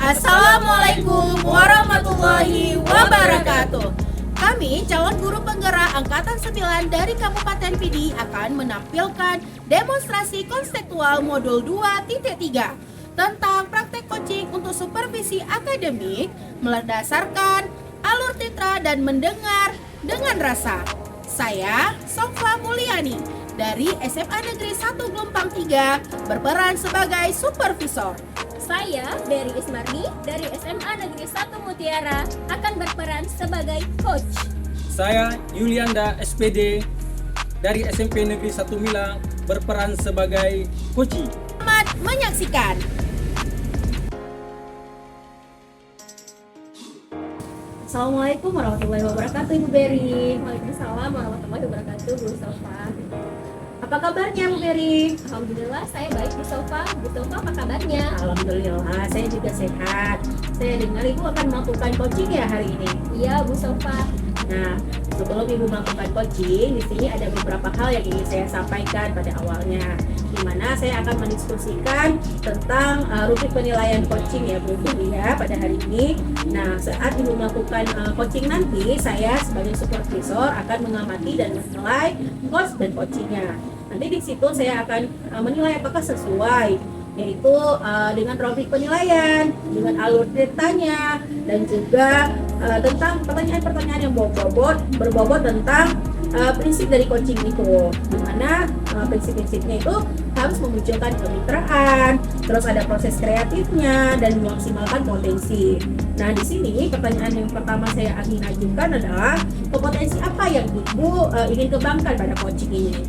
Assalamualaikum warahmatullahi wabarakatuh. Kami calon guru penggerak Angkatan 9 dari Kabupaten Pidi akan menampilkan demonstrasi konseptual modul 2.3 tentang praktek coaching untuk supervisi akademik berdasarkan alur titra dan mendengar dengan rasa. Saya Sofwa Mulyani dari SMA Negeri 1 Gelompang 3 berperan sebagai supervisor. Saya Berry Ismarni dari SMA Negeri 1 Mutiara akan berperan sebagai coach. Saya Yulianda SPD dari SMP Negeri 1 Milang berperan sebagai coach. Selamat menyaksikan. Assalamualaikum warahmatullahi wabarakatuh, Ibu Berry. Waalaikumsalam warahmatullahi wabarakatuh, Bu Sofa. Apa kabarnya, Bu Berry? Alhamdulillah saya baik, Bu Sofa. Bu Sofa apa kabarnya? Alhamdulillah, saya juga sehat. Saya dengar Ibu akan melakukan coaching ya hari ini. Iya, Bu Sofa. Nah, sebelum Ibu melakukan coaching, di sini ada beberapa hal yang ingin saya sampaikan pada awalnya, di mana saya akan mendiskusikan tentang rubrik penilaian coaching ya Bu Berry ya pada hari ini. Nah, saat Ibu melakukan coaching nanti, saya sebagai supervisor akan mengamati dan menilai coach dan coachingnya. Nanti di situ saya akan menilai apakah sesuai, yaitu dengan rubrik penilaian, dengan alur ceritanya, dan juga tentang pertanyaan-pertanyaan yang berbobot tentang prinsip dari coaching itu, dimana prinsip-prinsipnya itu harus memunculkan kemitraan, terus ada proses kreatifnya dan memaksimalkan potensi. Nah, di sini pertanyaan yang pertama saya ingin ajukan adalah kompetensi apa yang Ibu ingin kembangkan pada coaching ini?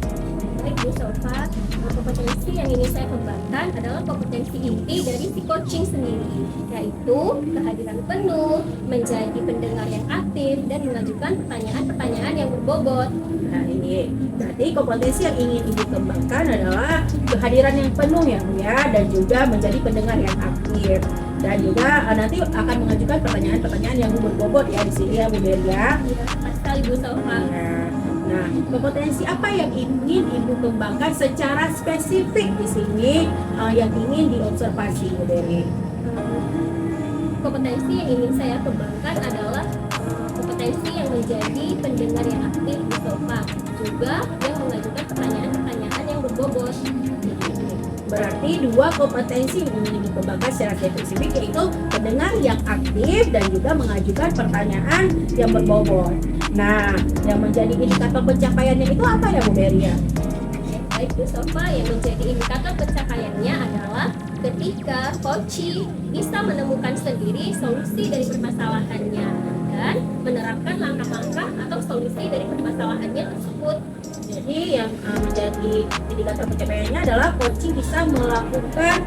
Baik, Bu Sofa. Kompetensi yang ingin saya kembangkan adalah kompetensi inti dari si coaching sendiri, yaitu kehadiran penuh, menjadi pendengar yang aktif, dan mengajukan pertanyaan-pertanyaan yang berbobot. Nah, ini berarti kompetensi yang ingin Ibu kembangkan adalah kehadiran yang penuh ya Bu ya, dan juga menjadi pendengar yang aktif, dan juga nanti akan mengajukan pertanyaan-pertanyaan yang berbobot ya di sini ya Bu Berry ya. Iya, tepat sekali, Bu Sofa. Nah, kompetensi apa yang ingin Ibu kembangkan secara spesifik di sini yang ingin diobservasi Bu Berry? Kompetensi yang ingin saya kembangkan adalah kompetensi yang menjadi pendengar yang aktif, Bu Sofa, juga yang mengajukan pertanyaan-pertanyaan yang berbobot. Berarti dua kompetensi yang ingin dikembangkan secara spesifik, yaitu pendengar yang aktif dan juga mengajukan pertanyaan yang berbobot. Nah, yang menjadi indikator pencapaiannya itu apa ya Bu Berry ya? Baik, Bu Sofa, yang menjadi indikator pencapaiannya adalah ketika coaching bisa menemukan sendiri solusi dari permasalahannya dan menerapkan langkah-langkah atau solusi dari permasalahannya tersebut. Jadi yang menjadi indikator pencapaiannya adalah coaching bisa melakukan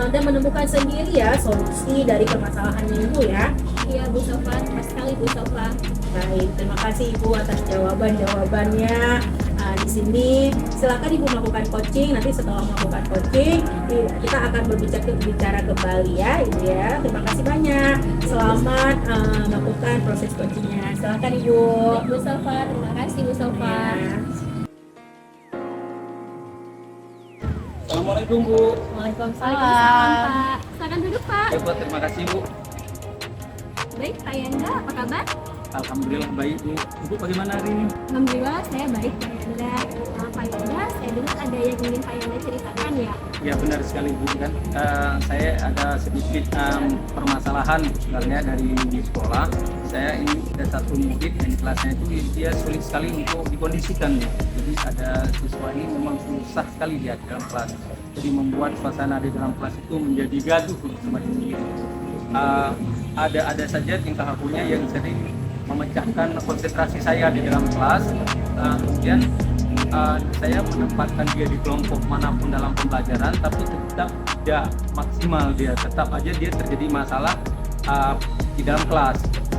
dan menemukan sendiri ya solusi dari permasalahannya itu ya. Iya, Bu Sofa, tepat sekali, Bu Sofa. Baik, terima kasih Ibu atas jawabannya. Di sini silakan Ibu melakukan coaching. Nanti setelah melakukan coaching, kita akan berbicara kembali ya, Ibu ya. Terima kasih banyak. Selamat melakukan proses coachingnya. Silakan Ibu. Baik, Bu Sofa, terima kasih, Bu Sofa. Ya. Assalamualaikum Bu. Waalaikumsalam, Pak. Silakan duduk, Pak. Ya Bu, terima kasih Bu. Baik, Pak Yanda, apa kabar? Alhamdulillah baik Bu. Bu bagaimana hari ini? Alhamdulillah, saya baik, Pak Yanda. Pak Yanda, saya dengar ada yang ingin Pak Yanda ceritakan ya? Ya benar sekali Bu kan. Saya ada sedikit permasalahan sebenarnya dari di sekolah. Saya ini ada satu murid yang kelasnya itu dia sulit sekali untuk dikondisikan. Jadi ada siswa ini memang susah sekali dia di dalam kelas. Jadi membuat suasana di dalam kelas itu menjadi gaduh semacam itu. Ada saja tingkah lakunya yang sering memecahkan konsentrasi saya di dalam kelas. Kemudian saya menempatkan dia di kelompok manapun dalam pembelajaran, tapi tetap tidak maksimal dia. Tetap aja dia terjadi masalah di dalam kelas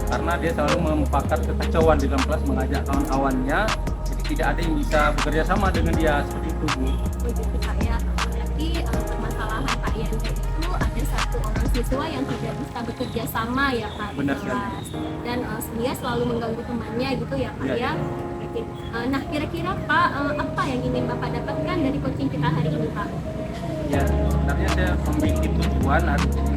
karena dia selalu mempakat kekacauan di dalam kelas, mengajak kawan-kawannya. Jadi tidak ada yang bisa bekerja sama dengan dia seperti itu Bu. Begitu Pak ya. Berarti permasalahan Pak Yanda itu ada satu orang siswa yang tidak bisa bekerja sama ya Pak di Benar kelas. Dan dia selalu mengganggu temannya gitu ya Pak ya. Nah kira-kira Pak, apa yang ingin Bapak dapatkan dari coaching kita hari ini Pak? Ya, sebenarnya saya membuat tujuan tujuan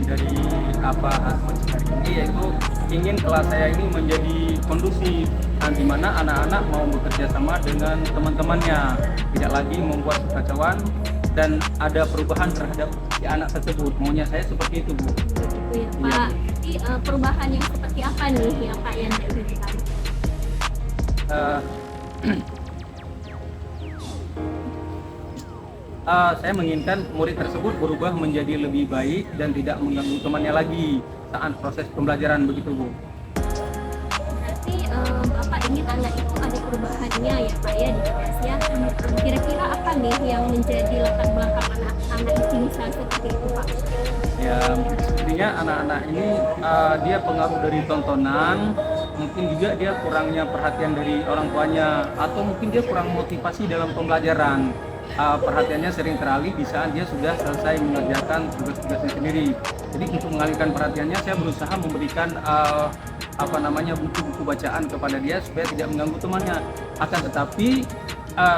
dari coaching hari ini, yaitu ingin kelas saya ini menjadi kondusif, di mana anak-anak mau bekerja sama dengan teman-temannya, tidak lagi membuat kekacauan dan ada perubahan terhadap si anak tersebut. Maunya saya seperti itu, Bu. Gitu ya Pak. Jadi perubahan yang seperti apa nih yang Pak Yanda inginkan? Saya menginginkan murid tersebut berubah menjadi lebih baik dan tidak mengganggu temannya lagi saat proses pembelajaran, begitu, Bu. Berarti Bapak ingin anak itu ada perubahannya ya Pak ya di kelasnya. Kira-kira apa nih yang menjadi latar belakang anak-anak itu bisa seperti itu Pak? Ya, sepertinya anak-anak ini dia pengaruh dari tontonan, mungkin juga dia kurangnya perhatian dari orang tuanya, atau mungkin dia kurang motivasi dalam pembelajaran. Perhatiannya sering teralih di saat dia sudah selesai mengerjakan tugas-tugasnya sendiri. Jadi untuk mengalihkan perhatiannya, saya berusaha memberikan buku-buku bacaan kepada dia supaya tidak mengganggu temannya. Akan tetapi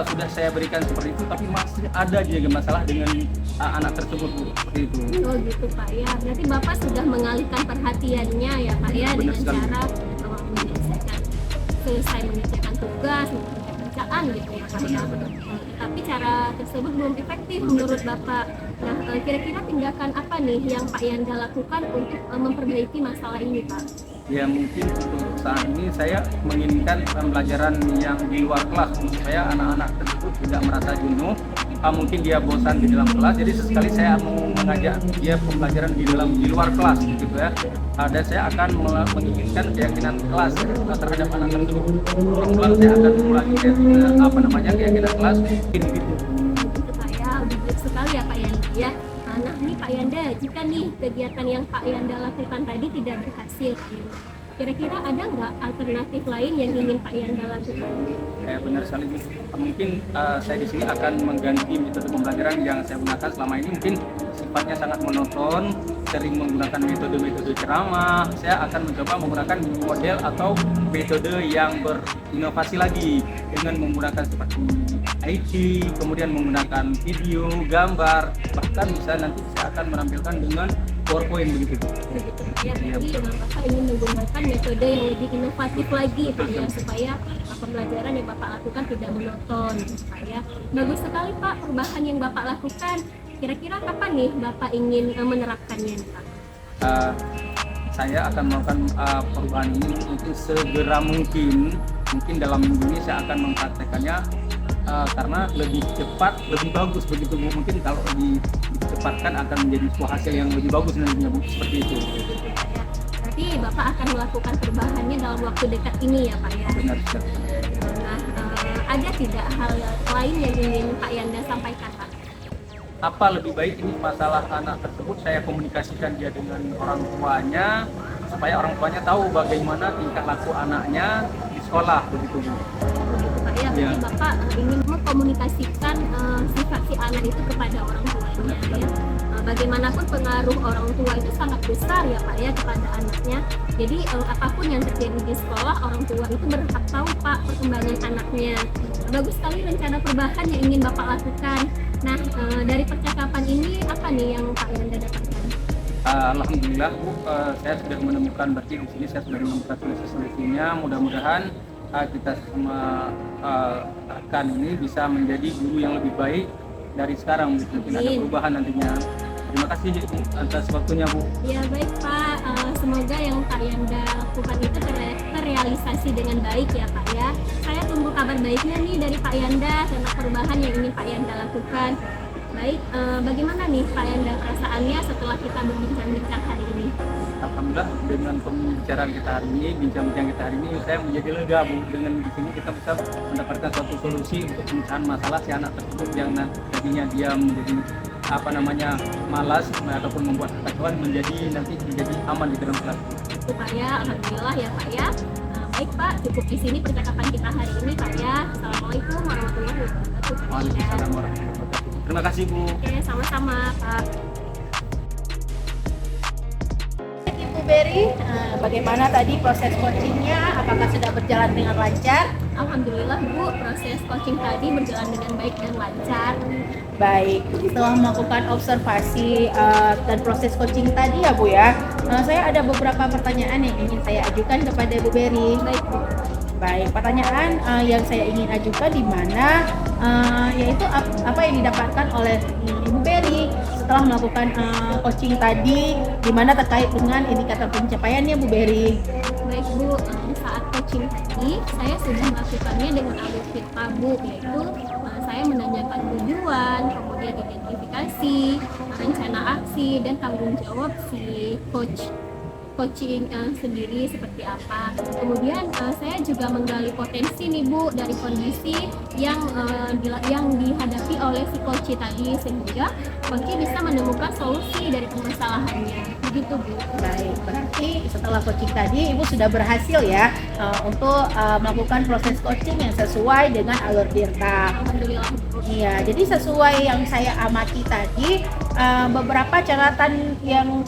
sudah saya berikan seperti itu, tapi masih ada juga masalah dengan anak tersebut, Bu. Seperti itu. Oh gitu Pak ya. Berarti Bapak sudah mengalihkan perhatiannya ya Pak ya, Benar dengan sekali. cara menyelesaikan selesai mengerjakan tugas, mengerjakan bacaan gitu ya Pak ya. Tapi cara tersebut belum efektif menurut Bapak. Nah, kira-kira tindakan apa nih yang Pak Yanda lakukan untuk memperbaiki masalah ini Pak? Ya, mungkin untuk saat ini saya menginginkan pembelajaran yang di luar kelas supaya anak-anak tersebut tidak merasa jenuh. Mungkin dia bosan di dalam kelas, jadi sesekali saya mau mengajak dia pembelajaran di luar kelas gitu ya. Dan saya akan menginginkan keyakinan kelas terhadap anak tersebut. Kemudian saya akan mengulangi keyakinan kelas gitu. Gitu Pak ya, baik sekali ya Pak Yanda ya. Nah nih Pak Yanda, jika nih kegiatan yang Pak Yanda lakukan tadi tidak berhasil, kira-kira ada nggak alternatif lain yang ingin Pak Yanda lakukan? Benar sekali. Mungkin saya di sini akan mengganti metode pembelajaran yang saya gunakan selama ini. Mungkin sifatnya sangat monoton, sering menggunakan metode-metode ceramah. Saya akan mencoba menggunakan model atau metode yang berinovasi lagi dengan menggunakan seperti IT, kemudian menggunakan video, gambar, bahkan bisa nanti saya akan menampilkan dengan PowerPoint begitu. Begitu ya, jadi Bapak ingin menggunakan metode yang lebih inovatif lagi Pak ya, supaya pembelajaran yang Bapak lakukan tidak monoton Pak ya. Bagus sekali Pak perubahan yang Bapak lakukan. Kira-kira kapan nih Bapak ingin menerapkannya Pak? Saya akan melakukan perubahan ini mungkin segera mungkin dalam minggu ini saya akan mempraktekannya karena lebih cepat, lebih bagus begitu Bu. Mungkin kalau dicepatkan akan menjadi sebuah hasil yang lebih bagus nantinya Bu, seperti itu. Berarti Bapak akan melakukan perubahannya dalam waktu dekat ini ya Pak ya? Benar sekali. Nah, ada tidak hal lain yang ingin Pak Yanda sampaikan Pak? Apa lebih baik ini masalah anak tersebut saya komunikasikan dia dengan orang tuanya supaya orang tuanya tahu bagaimana tingkah laku anaknya di sekolah begitu Bu. Begitu Pak ya, berarti Bapak ingin mengkomunikasikan sifat si anak itu kepada orang tuanya ya. Bagaimanapun pengaruh orang tua itu sangat besar ya Pak ya kepada anaknya. Jadi apapun yang terjadi di sekolah, orang tua itu berhak tahu Pak perkembangan anaknya. Bagus sekali rencana perubahan yang ingin Bapak lakukan. Nah, dari percakapan ini apa nih yang Pak Yanda dapatkan? Alhamdulillah Bu, saya sudah menemukan, berarti di sini saya sudah menemukan solusinya. Mudah-mudahan kita semua akan ini bisa menjadi guru yang lebih baik dari sekarang. Mungkin ada perubahan nantinya. Terima kasih atas waktunya Bu. Ya baik Pak, semoga yang Pak Yanda lakukan itu terrealisasi dengan baik ya Pak ya. Saya tunggu kabar baiknya nih dari Pak Yanda tentang perubahan yang ingin Pak Yanda lakukan. Baik, bagaimana nih Pak Yanda perasaannya setelah kita berbincang-bincang hari ini? Alhamdulillah dengan pembicaraan kita hari ini, bincang-bincang kita hari ini, saya menjadi lega Bu. Dengan di sini kita bisa mendapatkan suatu solusi untuk pemecahan masalah si anak tersebut yang tadinya dia menjadi malas ataupun membuat kekacauan nanti menjadi aman di dalam kelas. Itu Pak ya, alhamdulillah ya Pak ya. Baik Pak, cukup di sini percakapan kita hari ini Pak ya. Assalamualaikum warahmatullahi wabarakatuh. Waalaikumsalam warahmatullahi wabarakatuh. Terima kasih Bu. Oke, sama-sama Pak. Ibu Berry, bagaimana tadi proses coachingnya? Apakah sudah berjalan dengan lancar? Alhamdulillah Bu, proses coaching tadi berjalan dengan baik dan lancar. Baik, setelah melakukan observasi dan proses coaching tadi ya Bu ya, saya ada beberapa pertanyaan yang ingin saya ajukan kepada Bu Berry. Baik Bu. Baik, pertanyaan yang saya ingin ajukan di mana yaitu apa yang didapatkan oleh Ibu Berry setelah melakukan coaching tadi, di mana terkait dengan indikator pencapaiannya Bu Berry. Baik Bu, saat coaching tadi saya sudah melakukannya dengan alur firqa Bu, yaitu saya menanyakan tujuan, kemudian identifikasi, rencana aksi, dan tanggung jawab si coaching sendiri seperti apa. Kemudian saya juga menggali potensi nih Bu dari kondisi yang dihadapi oleh si coach tadi, sehingga coach bisa menemukan solusi dari permasalahannya. Begitu Bu. Baik, berarti setelah coaching tadi Ibu sudah berhasil ya untuk melakukan proses coaching yang sesuai dengan alur tirta. Alhamdulillah Bu. Iya, jadi sesuai yang saya amati tadi, beberapa catatan yang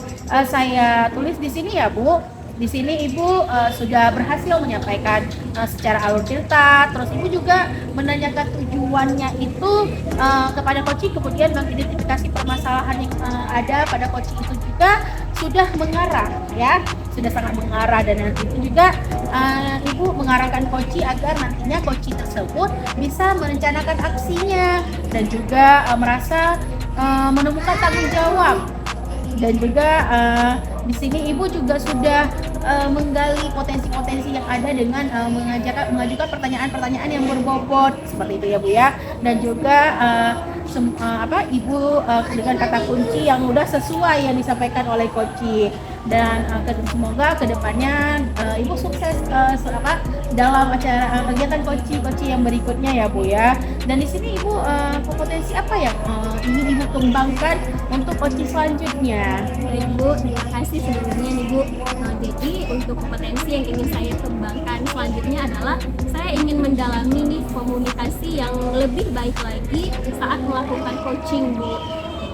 saya tulis di sini ya Bu. Di sini Ibu sudah berhasil menyampaikan secara alur cerita, terus Ibu juga menanyakan tujuannya itu kepada coaching, kemudian mengidentifikasi permasalahan yang ada pada coaching itu juga sudah mengarah ya, sudah sangat mengarah, dan nanti itu juga Ibu mengarahkan coaching agar nantinya coaching tersebut bisa merencanakan aksinya dan juga merasa menemukan tanggung jawab. Dan juga di sini Ibu juga sudah menggali potensi-potensi yang ada dengan mengajukan pertanyaan-pertanyaan yang berbobot seperti itu ya Bu ya. Dan juga Ibu dengan kata kunci yang udah sesuai yang disampaikan oleh coach. Dan semoga kedepannya Ibu sukses dalam acara kegiatan coach yang berikutnya ya Bu ya. Dan di sini Ibu potensi apa yang ingin Ibu kembangkan untuk coach selanjutnya? Baik Bu, terima kasih sebelumnya nih Bu. Jadi untuk kompetensi yang ingin saya kembangkan selanjutnya adalah saya ingin mendalami nih komunikasi yang lebih baik lagi saat melakukan coaching Bu.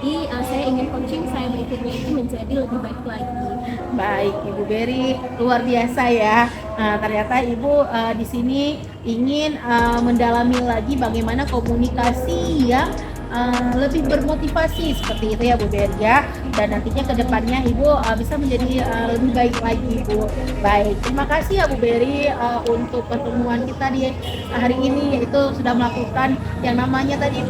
Jadi saya ingin coaching saya berikutnya itu menjadi lebih baik lagi. Baik, Ibu Berry, luar biasa ya. Ternyata Ibu di sini ingin mendalami lagi bagaimana komunikasi yang lebih bermotivasi seperti itu ya Bu Berry ya. Dan nantinya ke depannya Ibu bisa menjadi lebih baik lagi Bu. Baik, terima kasih ya Bu Berry untuk pertemuan kita di hari ini, yaitu sudah melakukan yang namanya tadi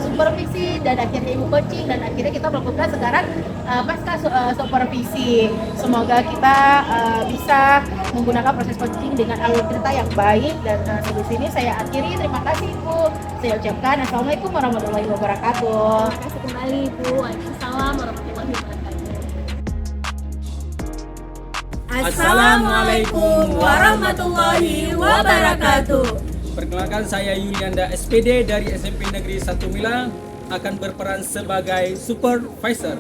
supervisi dan akhirnya Ibu coaching, dan akhirnya kita melakukan sekarang pasca supervisi. Semoga kita bisa menggunakan proses coaching dengan alur cerita yang baik. Dan di sini saya akhiri. Terima kasih Ibu. Saya ucapkan Assalamualaikum warahmatullahi wabarakatuh. Terima kasih kembali Bu. Waalaikumsalam warahmatullahi wabarakatuh. Assalamualaikum warahmatullahi wabarakatuh. Perkenalkan, saya Yulianda SPD dari SMP Negeri 1 Mila, akan berperan sebagai supervisor.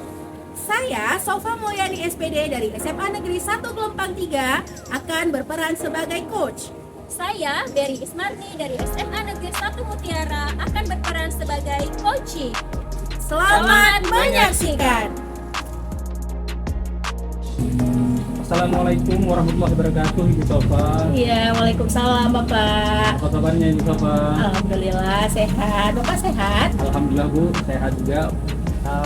Saya Sofa Mulyani SPD dari SMA Negeri 1 Gelompang 3 akan berperan sebagai coach. Saya Berry Ismarni dari SMA Negeri 1 Mutiara akan berperan sebagai coaching. Selamat menyaksikan. Assalamualaikum warahmatullahi wabarakatuh, Ibu Sofa. Iya, waalaikumsalam Bapak. Apa kabarnya Ibu Sofa? Alhamdulillah sehat. Bapak sehat? Alhamdulillah Bu, sehat juga.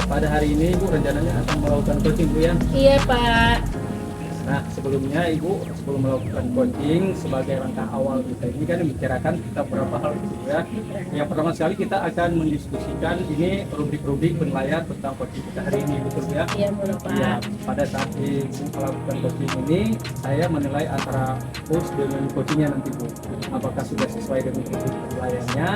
Pada hari ini Ibu rencananya akan melakukan coaching Bu ya. Iya Pak. Nah, sebelumnya Ibu, sebelum melakukan coaching, sebagai langkah awal kita ini kan membicarakan kita beberapa hal gitu ya. Yang pertama sekali kita akan mendiskusikan ini rubrik-rubrik penilaian tentang coaching kita hari ini, betul ya? Iya Bapak. Ya, pada saat Ibu melakukan coaching ini, saya menilai antara coach dengan coachingnya nanti Bu. Apakah sudah sesuai dengan rubrik penilaiannya,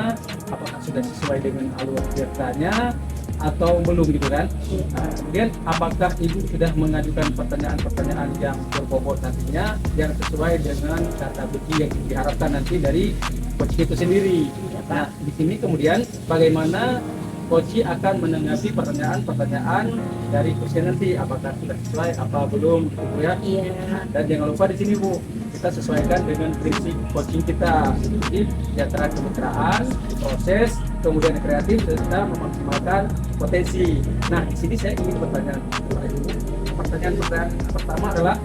apakah sudah sesuai dengan alur ceritanya, atau belum gitu kan. Nah, kemudian apakah Ibu sudah mengajukan pertanyaan-pertanyaan yang berbobot nantinya yang sesuai dengan kata kunci yang diharapkan nanti dari coach itu sendiri. Nah, di sini kemudian bagaimana coach akan menanggapi pertanyaan-pertanyaan dari coach nanti, apakah sudah sesuai apa belum gitu ya. Iya. Dan jangan lupa di sini Bu, kita sesuaikan dengan prinsip coaching kita, jadi antara kemitraan, proses, kemudian kreatif, serta memaksimalkan potensi. Nah, di sini saya ingin bertanya kepada Ibu. Pertanyaan pertama adalah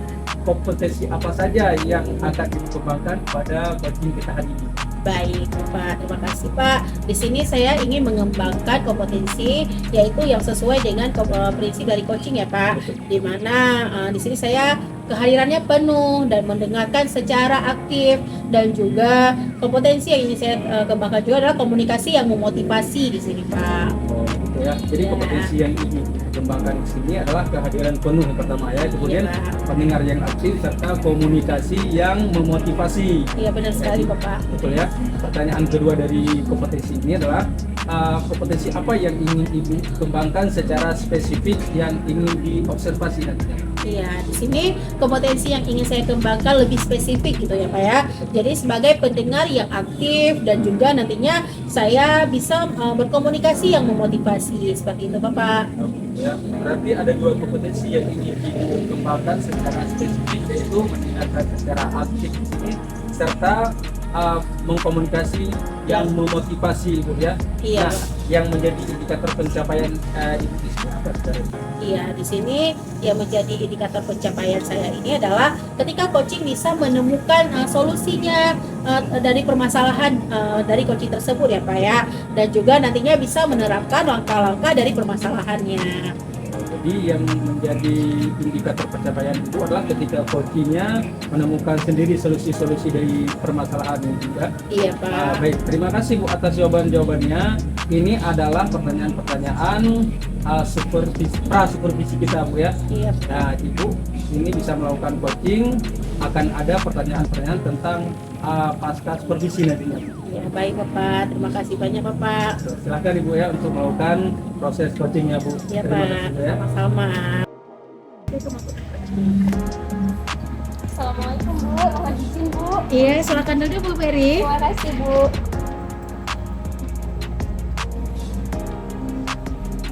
kompetensi apa saja yang akan dikembangkan pada coaching kita hari ini? Baik, Pak. Terima kasih, Pak. Di sini saya ingin mengembangkan kompetensi yaitu yang sesuai dengan prinsip dari coaching ya, Pak. Di mana di sini saya kehadirannya penuh dan mendengarkan secara aktif, dan juga kompetensi yang ingin saya kembangkan juga adalah komunikasi yang memotivasi di sini, Pak. Oh, gitu ya. Jadi Ya. kompetensi yang ingin dikembangkan di sini adalah kehadiran penuh yang pertama ya, kemudian Iya, Pak. pendengar yang aktif serta komunikasi yang memotivasi. Iya, benar sekali, Bapak. Betul ya. Pertanyaan kedua dari kompetensi ini adalah kompetensi apa yang ingin Ibu kembangkan secara spesifik yang ingin diobservasi nantinya? Iya, di sini kompetensi yang ingin saya kembangkan lebih spesifik gitu ya, Pak ya. Jadi sebagai pendengar yang aktif dan juga nantinya saya bisa berkomunikasi yang memotivasi seperti itu, Bapak. Ya, berarti ada dua kompetensi yang ingin Ibu kembangkan secara spesifik, yaitu mendengarkan secara aktif di sini serta mengkomunikasi yang memotivasi, Ibu ya. Iya. Nah, yang menjadi indikator pencapaian Ibu di sini apa sebenarnya? Iya, di sini yang menjadi indikator pencapaian saya ini adalah ketika coaching bisa menemukan solusinya dari permasalahan dari coaching tersebut ya, Pak ya. Dan juga nantinya bisa menerapkan langkah-langkah dari permasalahannya. Jadi yang menjadi indikator pencapaian itu adalah ketika coachingnya menemukan sendiri solusi-solusi dari permasalahan yang juga. Iya, Pak. Baik, terima kasih Bu atas jawaban-jawabannya. Ini adalah pertanyaan-pertanyaan supervisi kita, Bu ya. Iya, Pak. Nah, Ibu ini bisa melakukan coaching, akan ada pertanyaan-pertanyaan tentang pasca supervisi nantinya. Ya, baik, Bapak. Terima kasih banyak, Bapak. Silakan Ibu ya untuk melakukan proses coachingnya, Bu. Iya, Terima Pak. kasih, Bu, ya. Sama-sama. Assalamualaikum Bu, mohon izin Bu. Iya, silakan dulu Bu Beri. Terima kasih Bu.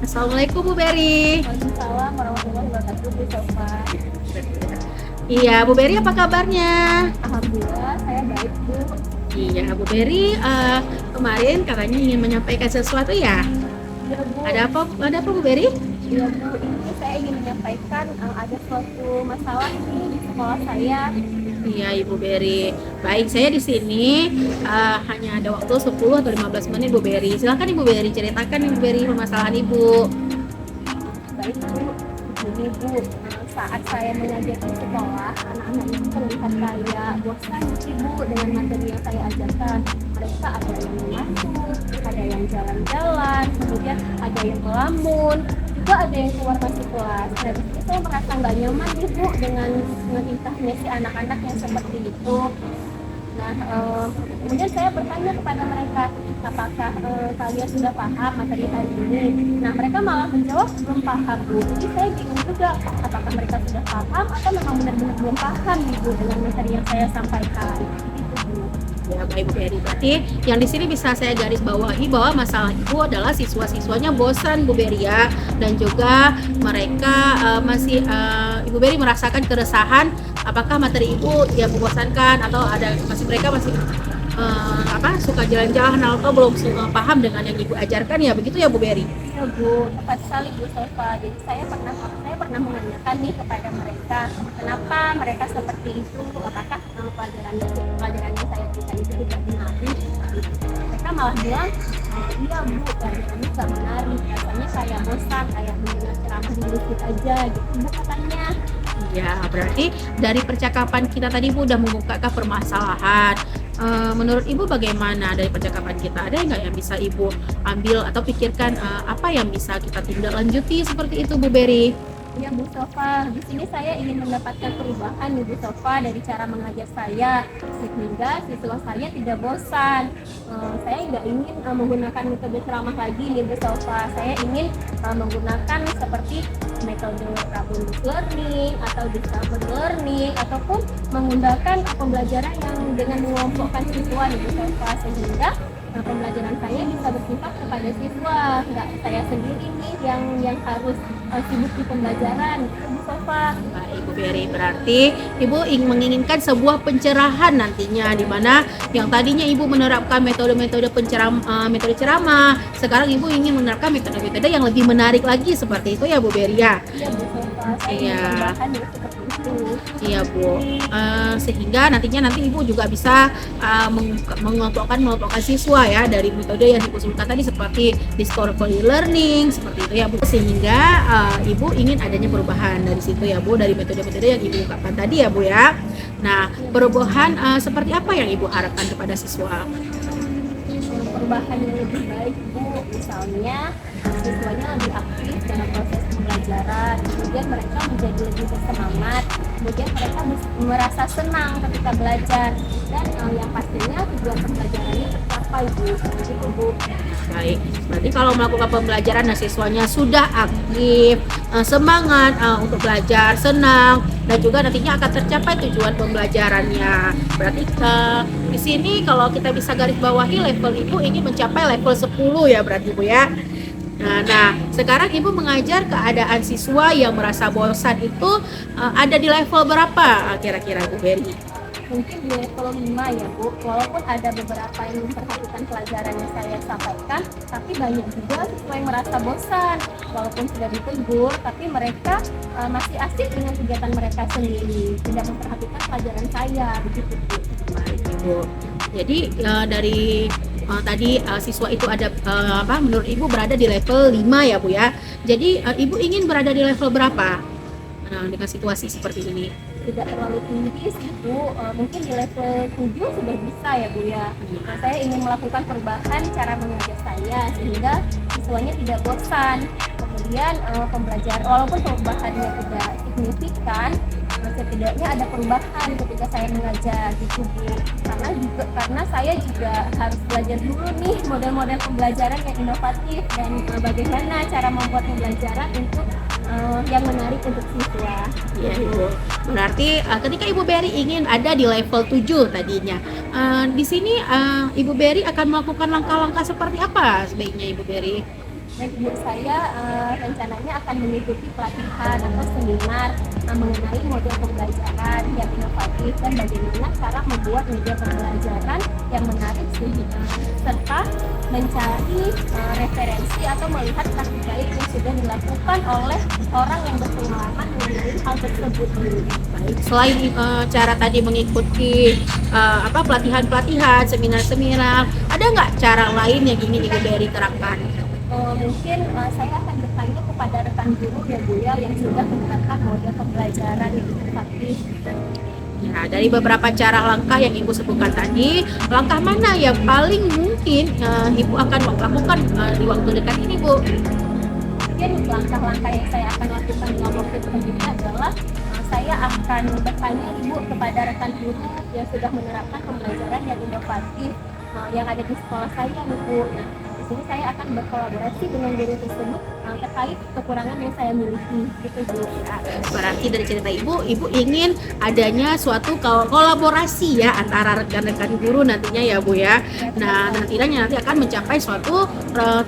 Assalamualaikum Bu Beri. Waalaikumsalam warahmatullahi wabarakatuh Bu Sofa. Iya, Bu Beri apa kabarnya? Alhamdulillah saya baik Bu. Iya, Bu Beri kemarin katanya ingin menyampaikan sesuatu ya? Ya Bu. Ada apa Bu Beri? Ya Bu, ini saya ingin menyampaikan ada suatu masalah nih di sekolah saya. Iya, Ibu Beri. Baik, saya di sini hanya ada waktu 10 atau 15 menit Bu Beri. Silakan Ibu Beri ceritakan Ibu Beri permasalahan Ibu. Baik Bu, begini Bu, saat saya mengajar di sekolah, anak-anak itu terlihat kayak bosan sih Bu dengan materi yang saya ajarkan. Mereka ada yang mengantuk, ada yang jalan-jalan, kemudian ada yang melamun, juga ada yang keluar masuk kelas. Nah, di situ saya merasa nggak nyaman nih Bu dengan tingkahnya si anak-anak yang seperti itu. Nah, kemudian saya bertanya kepada mereka, apakah kalian sudah paham materi hari ini? Nah, mereka malah menjawab belum paham Bu. Jadi saya bingung juga, apakah mereka sudah paham atau memang benar-benar belum paham nih Bu dengan materi yang saya sampaikan. Gitu Bu. Ya, baik Bu Beri. Berarti yang di sini bisa saya garis bawahi bahwa masalah Ibu adalah siswa-siswanya bosan Bu Beri ya, dan juga mereka masih Ibu Beri merasakan keresahan apakah materi Ibu yang membosankan atau mereka masih suka jalan-jalan atau belum paham dengan yang Ibu ajarkan ya, begitu ya Bu Beri? Ya Bu, tepat sekali Bu Sofa. Jadi saya pernah menanyakan nih kepada mereka, kenapa mereka seperti itu? Apakah pelajarannya saya berikan itu tidak menarik? Mereka malah bilang, iya Bu, pelajarannya tidak menarik. Rasanya saya bosan, kayak mendengar ceramah di masjid aja gitu Bu katanya. Ya, berarti dari percakapan kita tadi Bu udah membukakan permasalahan. Menurut Ibu bagaimana dari percakapan kita? Ada nggak yang bisa Ibu ambil atau pikirkan apa yang bisa kita tindak lanjuti seperti itu Bu Beri? Ya Bu Sofa, di sini saya ingin mendapatkan perubahan nih Bu Sofa dari cara mengajar saya sehingga siswa saya tidak bosan. Saya nggak ingin menggunakan metode ceramah lagi nih Bu Sofa. Saya ingin menggunakan seperti metode problem learning atau discover learning ataupun menggunakan pembelajaran yang dengan mengelompokkan siswa nih Bu Sofa, sehingga pembelajaran saya bisa bersifat kepada siswa, nggak saya sendiri nih yang harus sibuk di pembelajaran. Itu Bu Sofa. Baik, Ibu Berry, berarti Ibu menginginkan sebuah pencerahan nantinya, di mana yang tadinya Ibu menerapkan metode-metode metode ceramah, sekarang Ibu ingin menerapkan metode-metode yang lebih menarik lagi seperti itu ya Bu Berry ya. Iya Bu Sofa, saya Iya. ingin perubahan yang seperti itu. Iya Bu. Sehingga nantinya Ibu juga bisa mengelompokkan siswa ya dari metode yang Ibu sebutkan tadi seperti discovery learning seperti itu ya Bu. Sehingga Ibu ingin adanya perubahan dari situ ya Bu, dari metode-metode yang Ibu ungkapkan tadi ya Bu ya. Nah, perubahan seperti apa yang Ibu harapkan kepada siswa? Perubahan yang lebih baik Bu, misalnya siswanya lebih aktif dalam proses pembelajaran, kemudian mereka menjadi lebih bersemangat, kemudian mereka merasa senang ketika belajar, dan yang pastinya tujuan pembelajarannya tercapai Bu. Begitu Bu. Baik, berarti kalau melakukan pembelajaran siswanya sudah aktif, semangat untuk belajar, senang, dan juga nantinya akan tercapai tujuan pembelajarannya. Berarti di sini kalau kita bisa garis bawahi level Ibu ingin mencapai level 10 ya berarti Bu ya. Nah, sekarang Ibu mengajar keadaan siswa yang merasa bosan itu ada di level berapa kira-kira Bu Berry? Mungkin di level 5 ya Bu, walaupun ada beberapa yang memperhatikan pelajaran yang saya sampaikan, tapi banyak juga siswa yang merasa bosan walaupun sudah ditegur, tapi mereka masih asik dengan kegiatan mereka sendiri, tidak memperhatikan pelajaran saya, begitu Bu. Baik Ibu. Jadi dari tadi siswa itu ada menurut Ibu berada di level 5 ya Bu ya. Jadi Ibu ingin berada di level berapa dengan situasi seperti ini? Tidak terlalu tinggi sih Bu, mungkin di level 7 sudah bisa ya Bu ya. Nah, saya ingin melakukan perubahan cara mengajar saya sehingga siswanya tidak bosan. Kemudian pembelajaran walaupun perubahannya tidak signifikan, setidaknya ada perubahan ketika saya mengajar gitu Bu. Karena saya juga harus belajar dulu nih model-model pembelajaran yang inovatif dan bagaimana cara membuat pembelajaran untuk yang menarik untuk siswa. Iya Ibu. Berarti ketika Ibu Berry ingin ada di level 7 tadinya, di sini Ibu Berry akan melakukan langkah-langkah seperti apa sebaiknya Ibu Berry? Baik Bu, saya rencananya akan mengikuti pelatihan atau seminar mengenai model pembelajaran yang inovatif dan bagaimana cara membuat media pembelajaran yang menarik serta mencari referensi atau melihat praktik baik yang sudah dilakukan oleh orang yang berpengalaman mengenai hal tersebut. Baik, selain cara tadi mengikuti pelatihan-pelatihan, seminar-seminar, ada nggak cara lain yang ingin Ibu Berry terapkan? Mungkin saya akan bertanya kepada rekan guru ya Bu ya yang sudah menerapkan model pembelajaran yang inovatif. Ya, dari beberapa cara langkah yang Ibu sebutkan tadi, langkah mana yang paling mungkin Ibu akan lakukan di waktu dekat ini Bu? Mungkin langkah-langkah yang saya akan lakukan dalam waktu dekat ini adalah saya akan bertanya Ibu kepada rekan guru yang sudah menerapkan pembelajaran yang inovatif yang ada di sekolah saya nih Bu. Di sini saya akan berkolaborasi dengan guru tersebut terkait kekurangan yang saya miliki gitu Bu. Berarti dari cerita Ibu ingin adanya suatu kolaborasi ya antara rekan-rekan guru nantinya ya Bu ya. Nah, nantinya akan mencapai suatu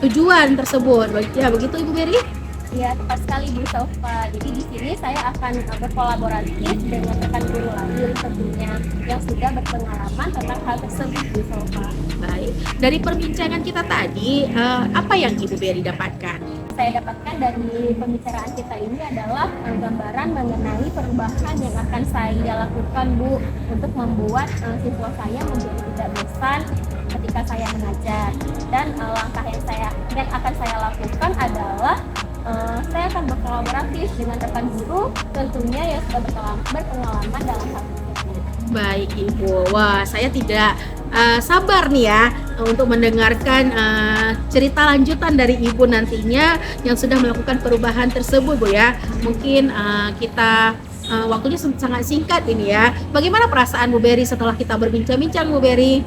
tujuan tersebut. Ya, begitu Ibu Berry? Iya, tepat sekali Bu Sofa. Jadi di sini saya akan berkolaborasi dengan rekan guru lain tentunya yang sudah berpengalaman tentang hal tersebut Bu Sofa. Baik, dari perbincangan kita tadi, apa yang Ibu Berry dapatkan? Saya dapatkan dari pembicaraan kita ini adalah gambaran mengenai perubahan yang akan saya lakukan Bu untuk membuat siswa saya menjadi tidak bosan ketika saya mengajar. Dan langkah yang akan saya lakukan adalah saya akan berkolaborasi dengan rekan guru tentunya yang sudah berpengalaman dalam hal tersebut. Baik Ibu, wah saya tidak sabar nih ya untuk mendengarkan cerita lanjutan dari Ibu nantinya yang sudah melakukan perubahan tersebut Bu ya. Mungkin kita waktunya sangat singkat ini ya. Bagaimana perasaan Bu Berry setelah kita berbincang-bincang Bu Berry?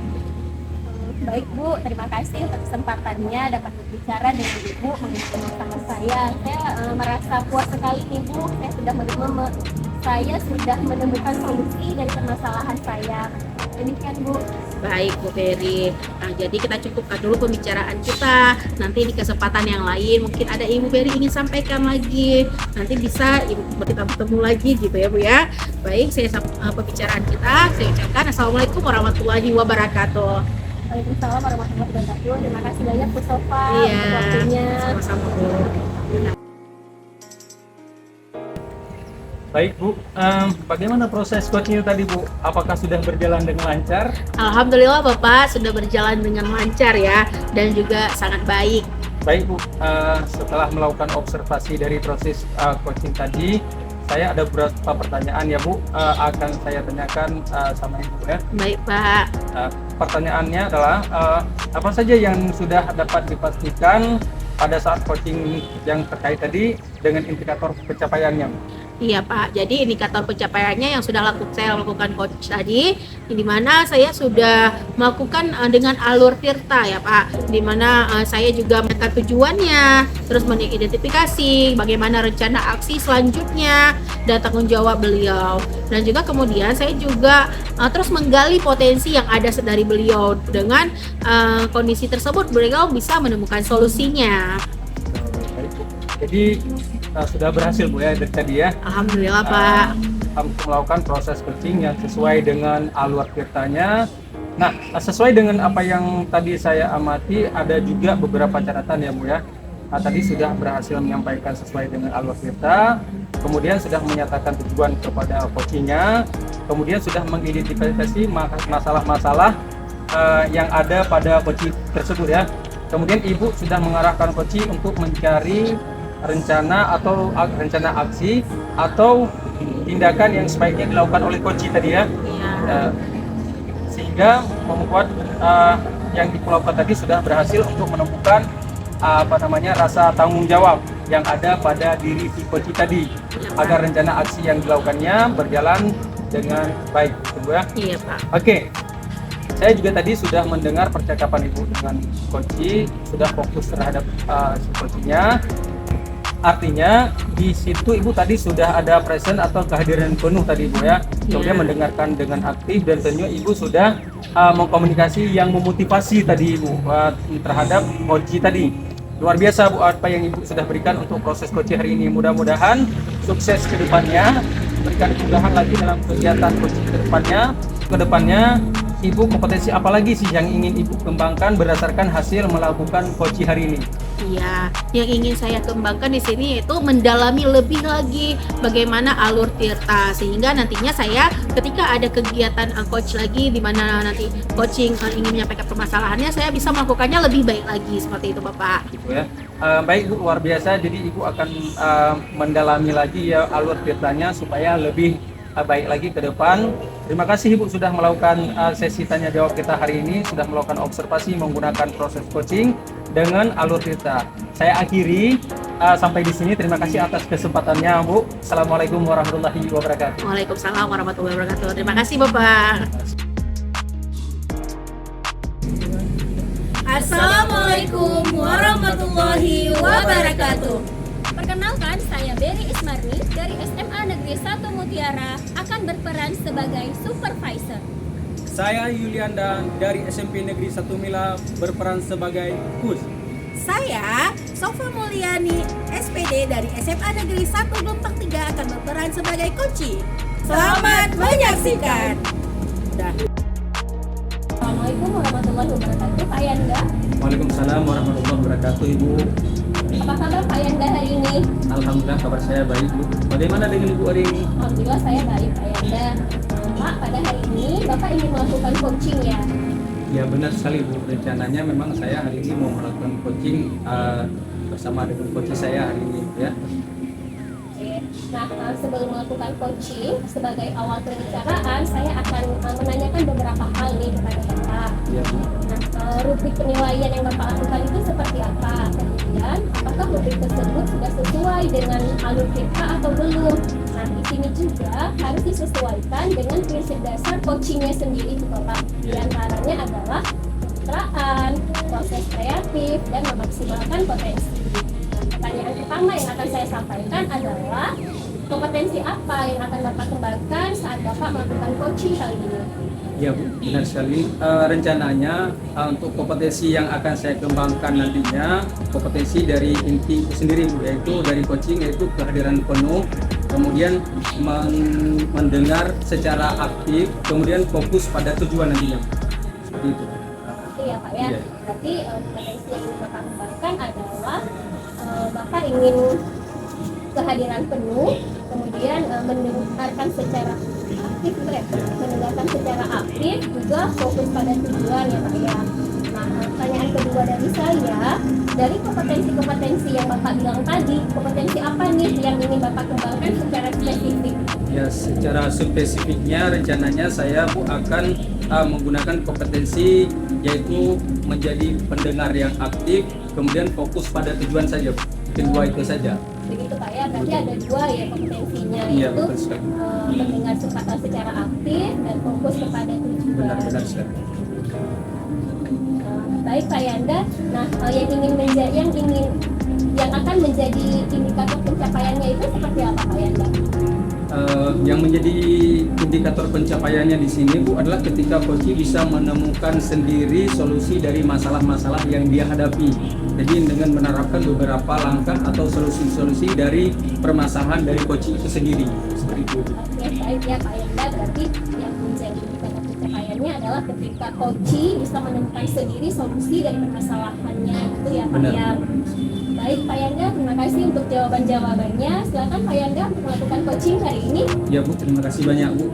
Baik Bu, terima kasih untuk kesempatannya dapat berbicara dengan Ibu mengenai masalah saya. Saya merasa puas sekali nih Bu, saya sudah saya sudah menemukan solusi dari permasalahan saya. Demikian Bu. Baik Bu Ferry. Nah, jadi kita cukupkan dulu pembicaraan kita. Nanti di kesempatan yang lain mungkin ada Ibu Ferry ingin sampaikan lagi. Nanti bisa kita bertemu lagi gitu ya Bu ya. Baik, pembicaraan kita saya ucapkan Assalamualaikum warahmatullahi wabarakatuh. Waalaikumsalam warahmatullahi wabarakatuh. Terima kasih banyak Bu Sofa Iya, untuk waktunya. sama-sama Bu. Baik Bu, bagaimana proses coaching tadi Bu? Apakah sudah berjalan dengan lancar? Alhamdulillah Bapak sudah berjalan dengan lancar ya, dan juga sangat baik. Baik Bu, setelah melakukan observasi dari proses coaching tadi, saya ada beberapa pertanyaan ya Bu, akan saya tanyakan sama Ibu ya. Baik Pak. Pertanyaannya adalah apa saja yang sudah dapat dipastikan pada saat coaching yang terkait tadi dengan indikator pencapaiannya? Iya Pak, jadi indikator pencapaiannya yang sudah saya lakukan coach tadi, di mana saya sudah melakukan dengan alur Tirta ya Pak, di mana saya juga menentukan tujuannya, terus mengidentifikasi bagaimana rencana aksi selanjutnya dan tanggung jawab beliau, dan juga kemudian saya juga terus menggali potensi yang ada dari beliau, dengan kondisi tersebut beliau bisa menemukan solusinya. Jadi sudah berhasil Bu ya dari tadi ya. Alhamdulillah Pak. Melakukan proses coaching yang sesuai dengan alur Tirtanya. Nah, sesuai dengan apa yang tadi saya amati, ada juga beberapa catatan ya Bu ya. Tadi sudah berhasil menyampaikan sesuai dengan alur Tirta, kemudian sudah menyatakan tujuan kepada coachingnya, kemudian sudah mengidentifikasi masalah-masalah yang ada pada coaching tersebut ya. Kemudian Ibu sudah mengarahkan coaching untuk mencari rencana aksi atau tindakan yang sebaiknya dilakukan oleh coach tadi ya. Sehingga membuat yang dilakukan tadi sudah berhasil untuk menemukan rasa tanggung jawab yang ada pada diri si coach tadi, agar rencana aksi yang dilakukannya berjalan dengan baik gitu ya. Iya Pak. Oke. Saya juga tadi sudah mendengar percakapan Ibu dengan coach, sudah fokus terhadap si coachnya. Artinya di situ Ibu tadi sudah ada present atau kehadiran penuh tadi Ibu ya. Kemudian mendengarkan dengan aktif, dan tentunya Ibu sudah mengkomunikasi yang memotivasi tadi Ibu terhadap coach tadi. Luar biasa Bu apa yang Ibu sudah berikan untuk proses coach hari ini. Mudah-mudahan sukses ke depannya, berikan kemudahan lagi dalam kegiatan coach ke depannya. Ibu kompetensi apa lagi sih yang ingin Ibu kembangkan berdasarkan hasil melakukan coaching hari ini? Iya, yang ingin saya kembangkan di sini yaitu mendalami lebih lagi bagaimana alur Tirta, sehingga nantinya saya ketika ada kegiatan coach lagi di mana nanti coaching ingin menyampaikan permasalahannya, saya bisa melakukannya lebih baik lagi, seperti itu Bapak. Gitu ya. Baik Bu, luar biasa. Jadi Ibu akan mendalami lagi ya alur Tirtanya supaya lebih baik lagi ke depan. Terima kasih Ibu sudah melakukan sesi tanya jawab kita hari ini, sudah melakukan observasi menggunakan proses coaching dengan alur Tirta. Saya akhiri sampai di sini. Terima kasih atas kesempatannya Bu. Assalamualaikum warahmatullahi wabarakatuh. Waalaikumsalam warahmatullahi wabarakatuh. Terima kasih Bapak. Assalamualaikum warahmatullahi wabarakatuh. Perkenalkan, saya Berry Ismarni dari SMA Negeri 1 Mutiara akan berperan sebagai supervisor. Saya Yulianda dari SMP Negeri 1 Mila berperan sebagai coach. Saya Sofa Mulyani, SPD dari SMA Negeri 1 Gelombang 3 akan berperan sebagai coach. Selamat menyaksikan. Assalamualaikum warahmatullahi wabarakatuh. Pak Yanda, Waalaikumsalam warahmatullahi wabarakatuh Ibu. apa kabar Pak Yanda hari ini? Alhamdulillah kabar saya baik Bu. Bagaimana dengan Ibu hari ini? Alhamdulillah saya baik Pak Yanda. Pak, pada hari ini Bapak ingin melakukan coaching ya? Ya benar sekali Bu. Rencananya memang saya hari ini mau melakukan coaching bersama dengan coach saya hari ini ya. Oke. Nah, sebelum melakukan coaching, sebagai awal pembicaraan, saya akan menanyakan beberapa hal nih kepada Bapak. Iya Bu. Nah, rubrik penilaian yang Bapak lakukan itu seperti apa? Kemudian, apakah rubrik tersebut sudah sesuai dengan alur kita atau belum? Nah, di sini juga harus disesuaikan dengan prinsip dasar coachingnya sendiri, Bapak. Di antaranya adalah kemitraan, proses kreatif, dan memaksimalkan potensi. Pertanyaan pertama yang akan saya sampaikan adalah kompetensi apa yang akan Bapak kembangkan saat Bapak melakukan coaching kali ini? Ya Bu, benar sekali. Rencananya untuk kompetensi yang akan saya kembangkan nantinya, kompetensi dari inti itu sendiri Bu, yaitu dari coaching, yaitu kehadiran penuh, kemudian mendengar secara aktif, kemudian fokus pada tujuan nantinya. Seperti itu. Oke ya Pak ya. Iya. Berarti kompetensi yang ingin Bapak kembangkan adalah Bapak ingin kehadiran penuh, kemudian mendengarkan secara aktif, mendengarkan secara aktif, juga fokus pada tujuan ya Pak ya. Nah, pertanyaan kedua dari saya, dari kompetensi-kompetensi yang Bapak bilang tadi, kompetensi apa nih yang ingin Bapak kembangkan secara spesifik? Ya, secara spesifiknya rencananya saya Bu akan menggunakan kompetensi yaitu menjadi pendengar yang aktif, kemudian fokus pada tujuan saja Bu. Kedua itu saja. Begitu Pak ya, berarti ada dua ya kompetensinya, Iya, yaitu betul sekali. mendengar secara aktif dan fokus kepada tujuan. Benar sekali. Baik Pak Yanda, nah yang akan menjadi indikator pencapaiannya itu seperti apa Pak Yanda? Yang menjadi indikator pencapaiannya di sini Bu adalah ketika coach bisa menemukan sendiri solusi dari masalah-masalah yang dia hadapi. Jadi dengan menerapkan beberapa langkah atau solusi-solusi dari permasalahan dari coach itu sendiri. Seperti itu. Oke, baik ya Pak Yanda, berarti yang menjadi indikator pencapaiannya adalah ketika coach bisa menemukan sendiri solusi dari permasalahannya, itu ya Pak Benar. ya. Baik Pak Yanda, terima kasih untuk jawaban-jawabannya. Silakan Pak Yanda untuk melakukan coaching hari ini. Ya Bu, terima kasih banyak Bu.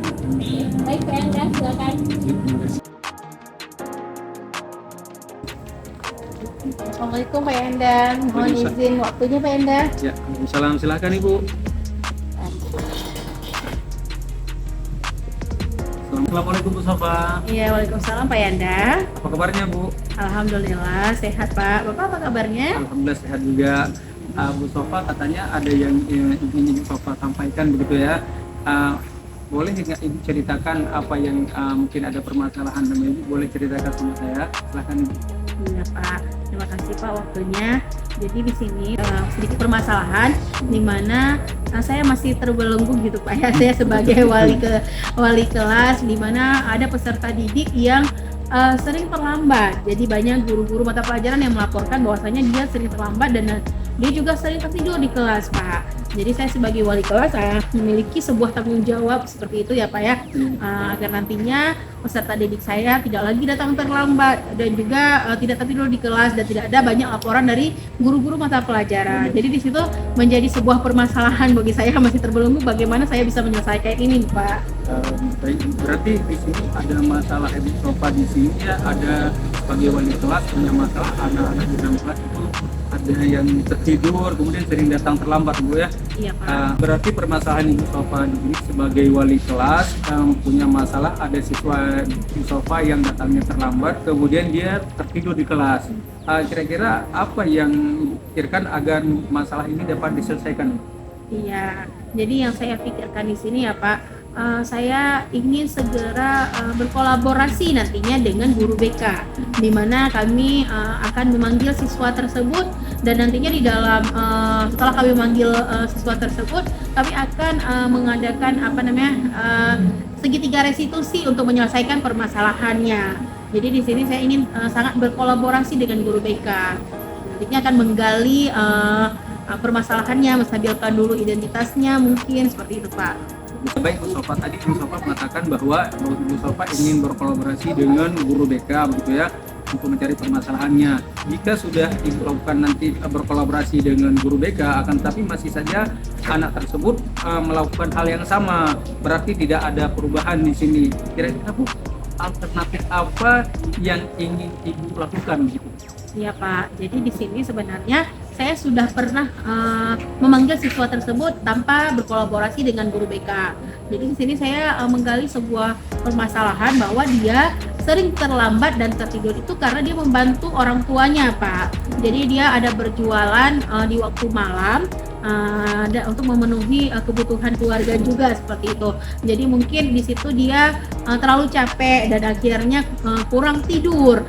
Baik Pak Yanda, silakan. Terima kasih. Assalamualaikum Pak Yandan, mohon izin waktunya Pak Yanda. Ya, salam silakan Ibu. Assalamualaikum Bu Sofa. Iya, waalaikumsalam Pak Yanda. Apa kabarnya Bu? Alhamdulillah sehat Pak. Bapak apa kabarnya? Alhamdulillah sehat juga. Bu Sofa katanya ada yang ingin Ibu Sofa sampaikan begitu ya. Boleh nggak Ibu ceritakan apa yang mungkin ada permasalahan dengan Ibu? Boleh ceritakan sama saya. Silahkan Ibu. Iya Pak, terima kasih Pak waktunya. Jadi di sini sedikit permasalahan di mana saya masih terbelenggu gitu Pak ya. Saya sebagai wali kelas di mana ada peserta didik yang sering terlambat. Jadi banyak guru-guru mata pelajaran yang melaporkan bahwasanya dia sering terlambat dan dia juga sering tertidur di kelas Pak. Jadi saya sebagai wali kelas memiliki sebuah tanggung jawab seperti itu ya Pak ya, agar nantinya peserta didik saya tidak lagi datang terlambat dan juga tidak tertidur di kelas dan tidak ada banyak laporan dari guru-guru mata pelajaran. Jadi di situ menjadi sebuah permasalahan bagi saya masih terbelenggu bagaimana saya bisa menyelesaikan ini Pak. Baik, berarti di sini ada masalah Ibu Sofa di sini ya, ada sebagai wali kelas punya masalah anak-anak di dalam kelas itu ada yang tertidur kemudian sering datang terlambat Bu ya. Iya Pak. Berarti permasalahan Ibu Sofa di sini sebagai wali kelas punya masalah ada siswa Ibu Sofa yang datangnya terlambat kemudian dia tertidur di kelas. Kira-kira apa yang Ibu pikirkan agar masalah ini dapat diselesaikan? Iya, jadi yang saya pikirkan di sini ya Pak, saya ingin segera berkolaborasi nantinya dengan guru BK, di mana kami akan memanggil siswa tersebut dan nantinya di dalam setelah kami memanggil siswa tersebut, kami akan mengadakan segitiga restitusi untuk menyelesaikan permasalahannya. Jadi di sini saya ingin sangat berkolaborasi dengan guru BK. Nantinya akan menggali permasalahannya, menstabilkan dulu identitasnya mungkin seperti itu Pak. Baik Bu Sofa, tadi Bu Sofa mengatakan bahwa Bu Sofa ingin berkolaborasi dengan guru BK begitu ya untuk mencari permasalahannya. Jika sudah dilakukan nanti berkolaborasi dengan guru BK, akan tapi masih saja anak tersebut melakukan hal yang sama, berarti tidak ada perubahan di sini. Kira-kira Bu, alternatif apa yang ingin Ibu lakukan gitu? Iya Pak, jadi di sini sebenarnya saya sudah pernah memanggil siswa tersebut tanpa berkolaborasi dengan guru BK. Jadi di sini saya menggali sebuah permasalahan bahwa dia sering terlambat dan tertidur itu karena dia membantu orang tuanya Pak. Jadi dia ada berjualan di waktu malam untuk memenuhi kebutuhan keluarga juga seperti itu. Jadi mungkin di situ dia terlalu capek dan akhirnya kurang tidur.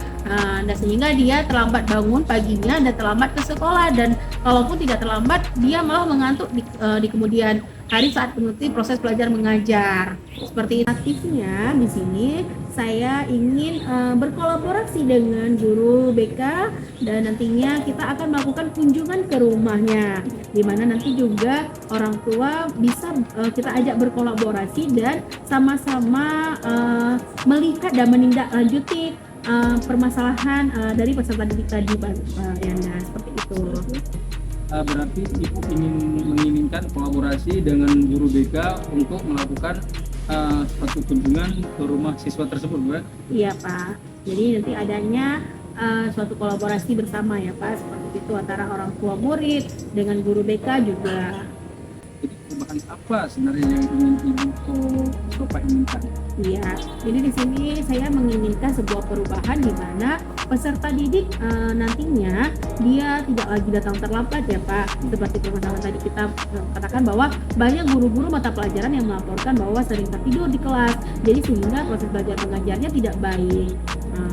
Dan sehingga dia terlambat bangun paginya dan terlambat ke sekolah, dan kalaupun tidak terlambat dia malah mengantuk di kemudian hari saat mengikuti proses belajar mengajar. Seperti itu. Aktifnya di sini saya ingin berkolaborasi dengan guru BK, dan nantinya kita akan melakukan kunjungan ke rumahnya, di mana nanti juga orang tua bisa kita ajak berkolaborasi dan sama-sama melihat dan menindaklanjuti permasalahan dari peserta didik tadi, Pak Yanda, seperti itu. Berarti Ibu menginginkan kolaborasi dengan guru BK untuk melakukan suatu kunjungan ke rumah siswa tersebut, Bu? Iya, Pak. Jadi nanti adanya suatu kolaborasi bersama ya, Pak, seperti itu antara orang tua murid dengan guru BK juga. Jadi perubahan apa sebenarnya yang ingin Ibu Bapak inginkan? Iya, jadi di sini saya menginginkan sebuah perubahan di mana peserta didik nantinya dia tidak lagi datang terlambat ya, Pak. Seperti permasalahan tadi kita katakan bahwa banyak guru-guru mata pelajaran yang melaporkan bahwa sering tertidur di kelas, jadi sehingga proses belajar mengajarnya tidak baik.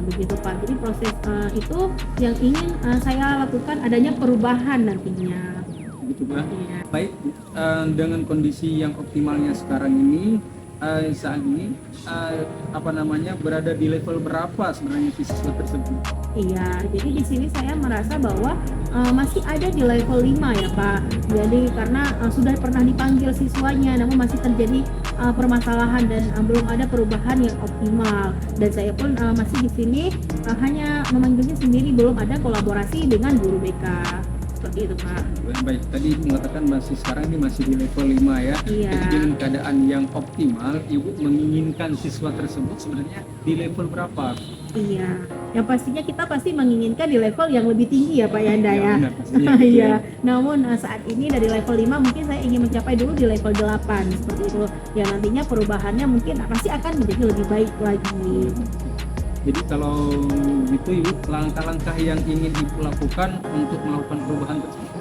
Begitu, Pak. Jadi proses itu yang ingin saya lakukan adanya perubahan nantinya. Begitu, Pak. Iya. Baik, dengan kondisi yang optimalnya sekarang ini, saat ini berada di level berapa sebenarnya siswa tersebut? Iya, jadi di sini saya merasa bahwa masih ada di level 5 ya, Pak. Jadi karena sudah pernah dipanggil siswanya namun masih terjadi permasalahan dan belum ada perubahan yang optimal. Dan saya pun masih di sini hanya memanggilnya sendiri, belum ada kolaborasi dengan guru BK. Seperti itu, Pak. Baik, tadi Ibu mengatakan masih sekarang ini masih di level 5 ya. Iya. Jadi dengan keadaan yang optimal, Ibu menginginkan siswa tersebut sebenarnya di level berapa? Iya, yang pastinya kita pasti menginginkan di level yang lebih tinggi ya, Pak Yanda ya. Benar, pastinya. Iya, namun saat ini dari level 5 mungkin saya ingin mencapai dulu di level 8 seperti itu. Ya nantinya perubahannya mungkin pasti akan menjadi lebih baik lagi. Jadi kalau gitu Ibu, langkah-langkah yang ingin Ibu lakukan untuk melakukan perubahan tersebut?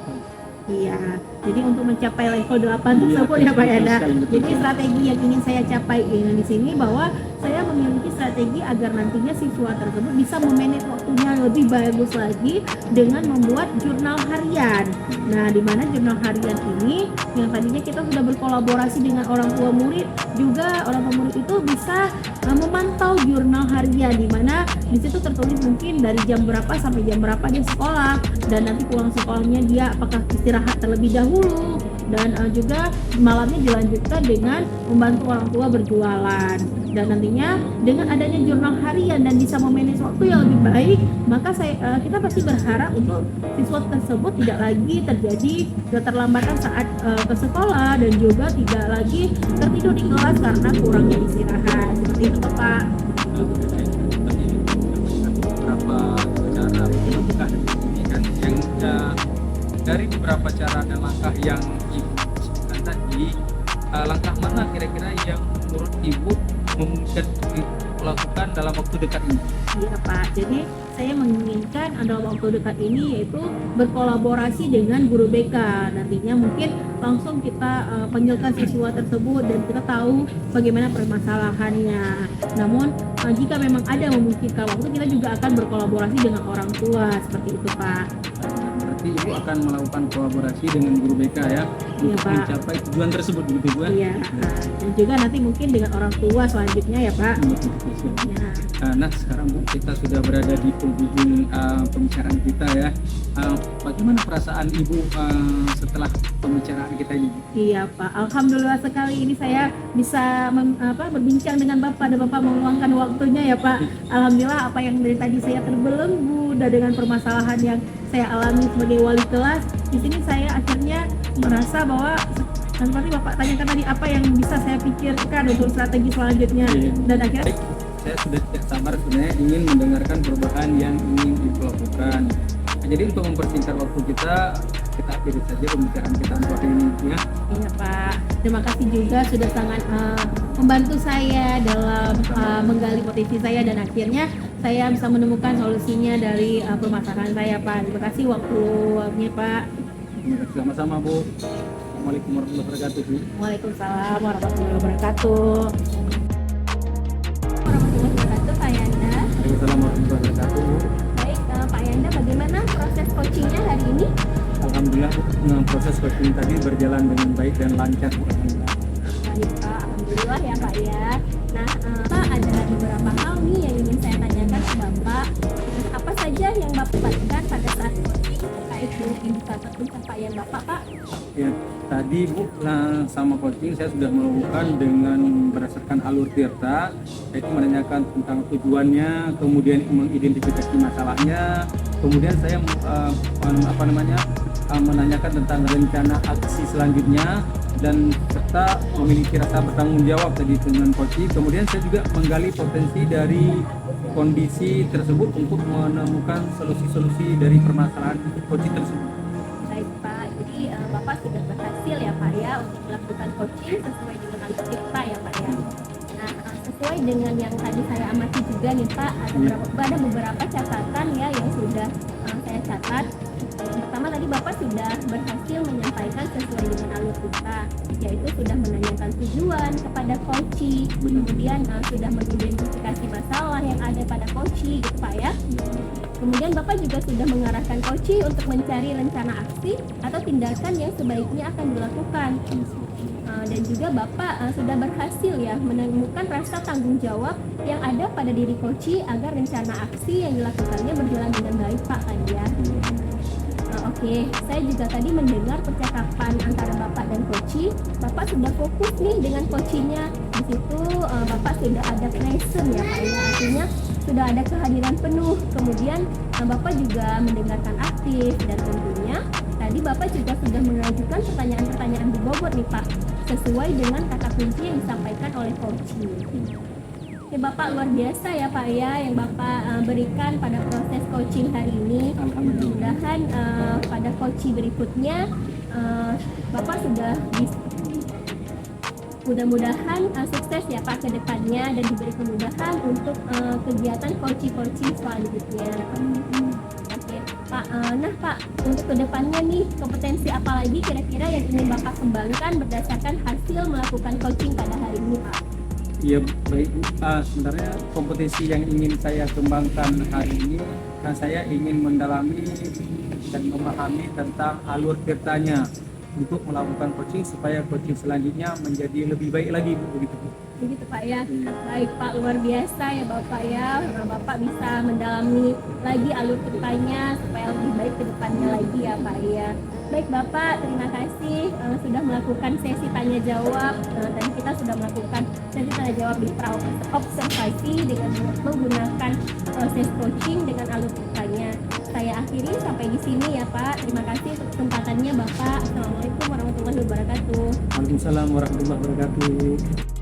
Iya, jadi untuk mencapai level 8 tersebut ya, Pak Yanda. Jadi strategi yang ingin saya capai di sini bahwa saya memiliki strategi agar nantinya siswa tersebut bisa memanage waktunya lebih bagus lagi dengan membuat jurnal harian. Nah, di mana jurnal harian ini yang tadinya kita sudah berkolaborasi dengan orang tua murid, juga orang tua murid itu bisa memantau jurnal harian, di mana di situ tertulis mungkin dari jam berapa sampai jam berapa dia sekolah, dan nanti pulang sekolahnya dia apakah istirahat terlebih dahulu, dan juga malamnya dilanjutkan dengan membantu orang tua berjualan. Dan nantinya dengan adanya jurnal harian dan bisa memanage waktu yang lebih baik, maka kita pasti berharap untuk siswa tersebut tidak lagi terjadi keterlambatan saat ke sekolah, dan juga tidak lagi tertidur di kelas karena kurangnya istirahat. Seperti itu, Pak. Beberapa cara melakukan ini kan yang dari beberapa cara dan langkah yang Ibu sebutkan tadi, langkah mana kira-kira yang menurut Ibu memungkinkan lakukan dalam waktu dekat ini? Iya, Pak, jadi saya menginginkan dalam waktu dekat ini yaitu berkolaborasi dengan guru BK. Nantinya mungkin langsung kita panggilkan siswa tersebut dan kita tahu bagaimana permasalahannya. Namun jika memang ada memungkinkan waktu, kita juga akan berkolaborasi dengan orang tua, seperti itu, Pak. Berarti Ibu akan melakukan kolaborasi dengan guru BK ya, Iya, untuk Pak. mencapai tujuan tersebut, begitu Bu? Iya, dan juga nanti mungkin dengan orang tua selanjutnya ya, Pak. Ya. Nah, sekarang Bu, kita sudah berada di penghujung pembicaraan kita ya. Bagaimana perasaan Ibu setelah pembicaraan kita ini? Iya, Pak, alhamdulillah sekali ini saya bisa berbincang dengan Bapak, dan Bapak meluangkan waktunya ya, Pak. Alhamdulillah apa yang dari tadi saya terbelenggu dan dengan permasalahan yang saya alami sebagai wali kelas, di sini saya akhirnya merasa bahwa seperti Bapak tanyakan tadi, apa yang bisa saya pikirkan untuk strategi selanjutnya. Iya. Dan akhirnya Baik, saya sudah tidak sabar sebenarnya ingin mendengarkan perubahan yang ingin Ibu lakukan. Nah, jadi untuk mempersingkat waktu kita akhiri saja pembicaraan kita untuk hari ini ya. iya, Pak, terima kasih juga sudah sangat membantu saya dalam menggali potensi saya, dan akhirnya saya bisa menemukan solusinya dari permasalahan saya, Pak. Terima kasih waktunya, Pak. Sama-sama Bu. Assalamualaikum warahmatullahi wabarakatuh Bu. Waalaikumsalam warahmatullahi wabarakatuh. Alhamdulillah proses coaching tadi berjalan dengan baik dan lancar. Baik Pak, alhamdulillah ya Pak ya. Nah, Pak ada beberapa hal nih yang ingin saya tanyakan ke Bapak. Apa saja yang Bapak lakukan pada saat coaching terkait dengan indikator pencapaian Bapak, Pak? Ya, tadi Bu sama coaching saya sudah melakukan dengan berdasarkan alur tirta, yaitu menanyakan tentang tujuannya, kemudian mengidentifikasi masalahnya, kemudian saya menanyakan tentang rencana aksi selanjutnya, dan serta memiliki rasa bertanggung jawab tadi dengan coaching. Kemudian saya juga menggali potensi dari kondisi tersebut untuk menemukan solusi-solusi dari permasalahan coaching tersebut. Baik Pak, jadi Bapak sudah berhasil ya Pak ya untuk melakukan coaching sesuai dengan alur tirta ya Pak ya. Nah, sesuai dengan yang tadi saya amati juga nih Pak, ada beberapa catatan ya yang sudah saya catat. Pertama tadi Bapak sudah berhasil menyampaikan sesuai dengan alur tirta, yaitu sudah menanyakan tujuan kepada coaching, kemudian sudah mengidentifikasi masalah yang ada pada coaching gitu Pak ya. Kemudian Bapak juga sudah mengarahkan coaching untuk mencari rencana aksi atau tindakan yang sebaiknya akan dilakukan. Dan juga Bapak sudah berhasil ya menemukan rasa tanggung jawab yang ada pada diri coaching agar rencana aksi yang dilakukannya berjalan dengan baik Pak kan ya. Oke, saya juga tadi mendengar percakapan antara Bapak dan coaching. Bapak sudah fokus nih dengan coachingnya. Di situ Bapak sudah ada present ya Pak ya, artinya sudah ada kehadiran penuh. Kemudian Bapak juga mendengarkan aktif, dan tentunya tadi Bapak juga sudah mengajukan pertanyaan-pertanyaan berbobot nih Pak, sesuai dengan kata kunci yang disampaikan oleh coaching. Oke Bapak, luar biasa ya Pak ya yang Bapak berikan pada proses coaching hari ini. Mudah-mudahan pada coaching berikutnya Bapak sudah mudah-mudahan sukses ya Pak ke depannya, dan diberi kemudahan untuk kegiatan coaching selanjutnya. Oke Pak, nah Pak, untuk kedepannya nih kompetensi apa lagi kira-kira yang ingin Bapak kembangkan berdasarkan hasil melakukan coaching pada hari ini Pak? Ya baik, sebenarnya kompetensi yang ingin saya kembangkan hari ini, saya ingin mendalami dan memahami tentang alur tirtanya untuk melakukan coaching supaya coaching selanjutnya menjadi lebih baik lagi begitu. Begitu Pak ya. Baik Pak, luar biasa ya Bapak ya. Bapak bisa mendalami lagi alur tirtanya supaya lebih baik ke depannya lagi ya Pak ya. Baik Bapak, terima kasih sudah melakukan sesi tanya jawab. Dan kita sudah melakukan sesi tanya jawab di observasi dengan menggunakan proses coaching dengan alur tirtanya. Saya akhiri sampai di sini ya Pak. Terima kasih untuk kesempatannya Bapak. Assalamualaikum warahmatullahi wabarakatuh. Waalaikumsalam warahmatullahi wabarakatuh.